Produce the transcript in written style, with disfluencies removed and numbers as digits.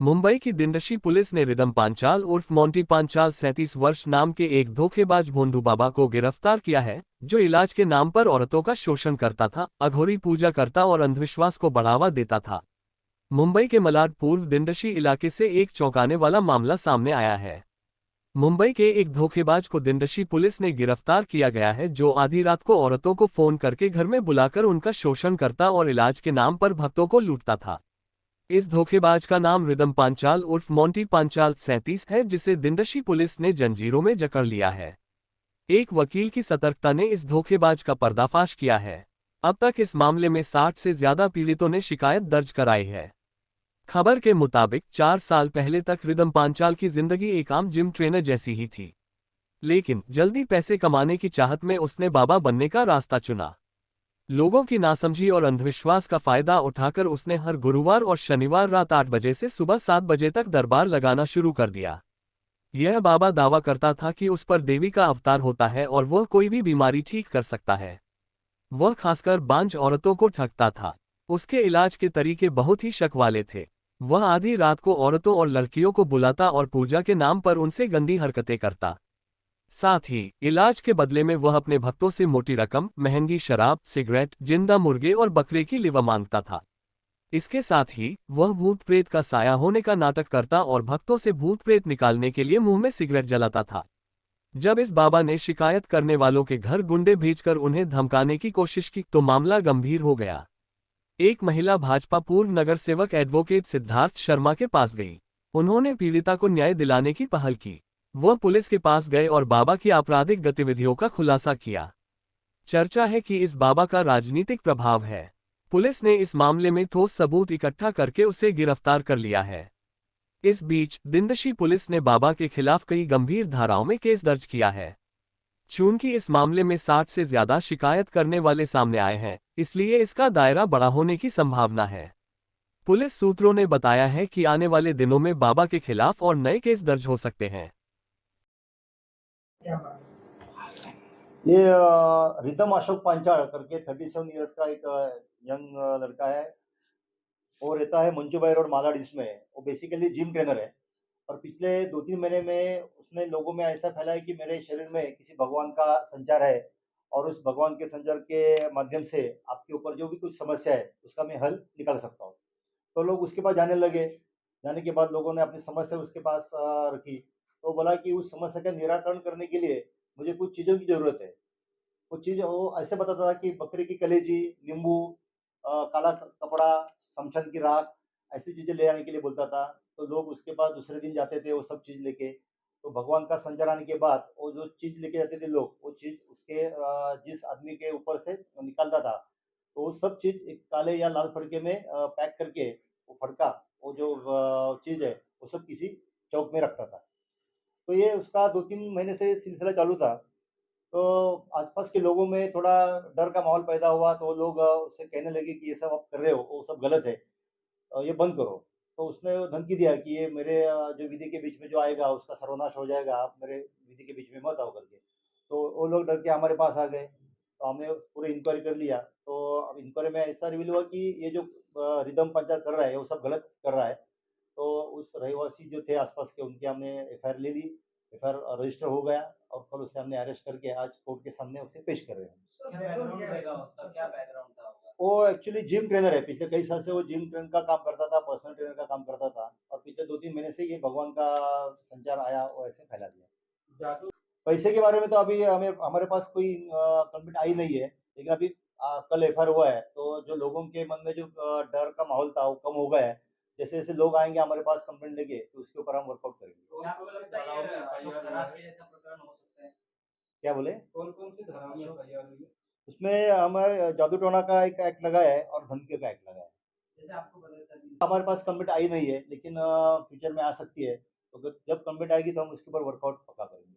मुंबई की दिंडशी पुलिस ने रिदम पांचाल उर्फ मोंटी पांचाल 37 वर्ष नाम के एक धोखेबाज भोंदू बाबा को गिरफ्तार किया है, जो इलाज के नाम पर औरतों का शोषण करता था, अघोरी पूजा करता और अंधविश्वास को बढ़ावा देता था। मुंबई के मलाड पूर्व दिंडशी इलाके से एक चौंकाने वाला मामला सामने आया है। मुंबई के एक धोखेबाज को दिंडशी पुलिस ने गिरफ्तार किया गया है, जो आधी रात को औरतों को फोन करके घर में बुलाकर उनका शोषण करता और इलाज के नाम पर भक्तों को लूटता था। इस धोखेबाज का नाम रिदम पांचाल उर्फ मोंटी पांचाल 37 है, जिसे दिंडशी पुलिस ने जंजीरों में जकड़ लिया है। एक वकील की सतर्कता ने इस धोखेबाज का पर्दाफाश किया है। अब तक इस मामले में 60 से ज्यादा पीड़ितों ने शिकायत दर्ज कराई है। खबर के मुताबिक 4 साल पहले तक रिदम पांचाल की जिंदगी एक आम जिम ट्रेनर जैसी ही थी, लेकिन जल्दी पैसे कमाने की चाहत में उसने बाबा बनने का रास्ता चुना। लोगों की नासमझी और अंधविश्वास का फायदा उठाकर उसने हर गुरुवार और शनिवार रात 8 बजे से सुबह 7 बजे तक दरबार लगाना शुरू कर दिया। यह बाबा दावा करता था कि उस पर देवी का अवतार होता है और वह कोई भी बीमारी ठीक कर सकता है। वह खासकर बांझ औरतों को ठगता था। उसके इलाज के तरीके बहुत ही शक वाले थे। वह आधी रात को औरतों और लड़कियों को बुलाता और पूजा के नाम पर उनसे गंदी हरकतें करता। साथ ही इलाज के बदले में वह अपने भक्तों से मोटी रकम, महंगी शराब, सिगरेट, जिंदा मुर्गे और बकरे की लिवर मांगता था। इसके साथ ही वह भूत प्रेत का साया होने का नाटक करता और भक्तों से भूत प्रेत निकालने के लिए मुंह में सिगरेट जलाता था। जब इस बाबा ने शिकायत करने वालों के घर गुंडे भेजकर उन्हें धमकाने की कोशिश की तो मामला गंभीर हो गया। एक महिला भाजपा पूर्व नगर सेवक एडवोकेट सिद्धार्थ शर्मा के पास गई। उन्होंने पीड़िता को न्याय दिलाने की पहल की। वह पुलिस के पास गए और बाबा की आपराधिक गतिविधियों का खुलासा किया। चर्चा है कि इस बाबा का राजनीतिक प्रभाव है। पुलिस ने इस मामले में ठोस सबूत इकट्ठा करके उसे गिरफ्तार कर लिया है। इस बीच दिंडशी पुलिस ने बाबा के खिलाफ कई गंभीर धाराओं में केस दर्ज किया है। चूंकि इस मामले में 60 से ज्यादा शिकायत करने वाले सामने आए हैं, इसलिए इसका दायरा बड़ा होने की संभावना है। पुलिस सूत्रों ने बताया है कि आने वाले दिनों में बाबा के खिलाफ और नए केस दर्ज हो सकते हैं। ये रिदम अशोक पांचाल करके 37 ईयर्स का एक यंग लड़का है। वो रहता है मंचूभाई रोड मालाड इसमें। वो बेसिकली जिम ट्रेनर है और पिछले 2-3 महीने में उसने लोगों में ऐसा फैलाया कि मेरे शरीर में किसी भगवान का संचार है और उस भगवान के संचार के माध्यम से आपके ऊपर जो भी कुछ समस्या है उसका मैं हल निकाल सकता हूँ। तो लोग उसके पास जाने लगे। जाने के बाद लोगों ने अपनी समस्या उसके पास रखी। तो बोला कि उस समस्या का निराकरण करने के लिए मुझे कुछ चीज़ों की ज़रूरत है। वो चीज़ वो ऐसे बताता था कि बकरे की कलेजी, नींबू, काला कपड़ा, शमशान की राख, ऐसी चीज़ें ले आने के लिए बोलता था। तो लोग उसके पास दूसरे दिन जाते थे वो सब चीज़ लेके। तो भगवान का संचार आने के बाद वो जो चीज़ लेके जाते थे लोग, वो चीज़ उसके जिस आदमी के ऊपर से निकालता था, तो वो सब चीज़ एक काले या लाल फड़के में पैक करके वो फड़का, वो जो चीज़ है, वो सब किसी चौक में रखता था। तो ये उसका 2-3 महीने से सिलसिला चालू था। तो आसपास के लोगों में थोड़ा डर का माहौल पैदा हुआ, तो वो लोग उससे कहने लगे कि ये सब आप कर रहे हो, वो सब गलत है, ये बंद करो। तो उसने वो धमकी दिया कि ये मेरे जो विधि के बीच में जो आएगा उसका सर्वनाश हो जाएगा, आप मेरे विधि के बीच में मत आओ करके। तो वो लोग डर के हमारे पास आ गए, तो हमने पूरी इंक्वायरी कर लिया। तो अब इंक्वायरी में ऐसा रिवील हुआ कि ये जो रिदम पंचायत कर रहा है, वो सब गलत कर रहा है। तो उस रहवासी जो थे आसपास के, उनकी हमने एफआईआर ले ली। एफआईआर रजिस्टर हो गया और कल उसे हमने अरेस्ट करके आज कोर्ट के सामने उसे पेश कर रहे हैं। क्या बैकग्राउंड रहेगा उसका? क्या बैकग्राउंड था उसका? वो एक्चुअली जिम ट्रेनर है। पिछले कई साल से वो जिम ट्रेनर का काम करता था, पर्सनल ट्रेनर का काम करता था और पिछले 2-3 महीने से ये भगवान का संचार आया, वो ऐसे फैला दिया। जादू पैसे के बारे में तो अभी हमें हमारे पास कोई कंप्लेंट आई नहीं है, लेकिन अभी कल एफआईआर हुआ है, तो जो लोगों के मन में जो डर का माहौल था, वो कम हो गया है। जैसे-जैसे लोग आएँगे हमारे पास कंप्लेंट लेके, तो उसके ऊपर हम वर्कआउट करेंगे। तो आपको लगता है ये अशोक खराब के जैसा प्रकरण हो सकता है? क्या बोले? कौन-कौन सी धाराओं में एफआईआर हुई है? उसमें हमारे जादू टोना का एक एक्ट लगा है और धमकी का एक्ट लगा है। जैसे आपको पता है सर हमारे पास कंप्लेंट आई नहीं है, लेकिन फ्यूचर में आ सकती है। तो जब कंप्लेंट आएगी तो हम उसके ऊपर वर्कआउट पक्का करेंगे।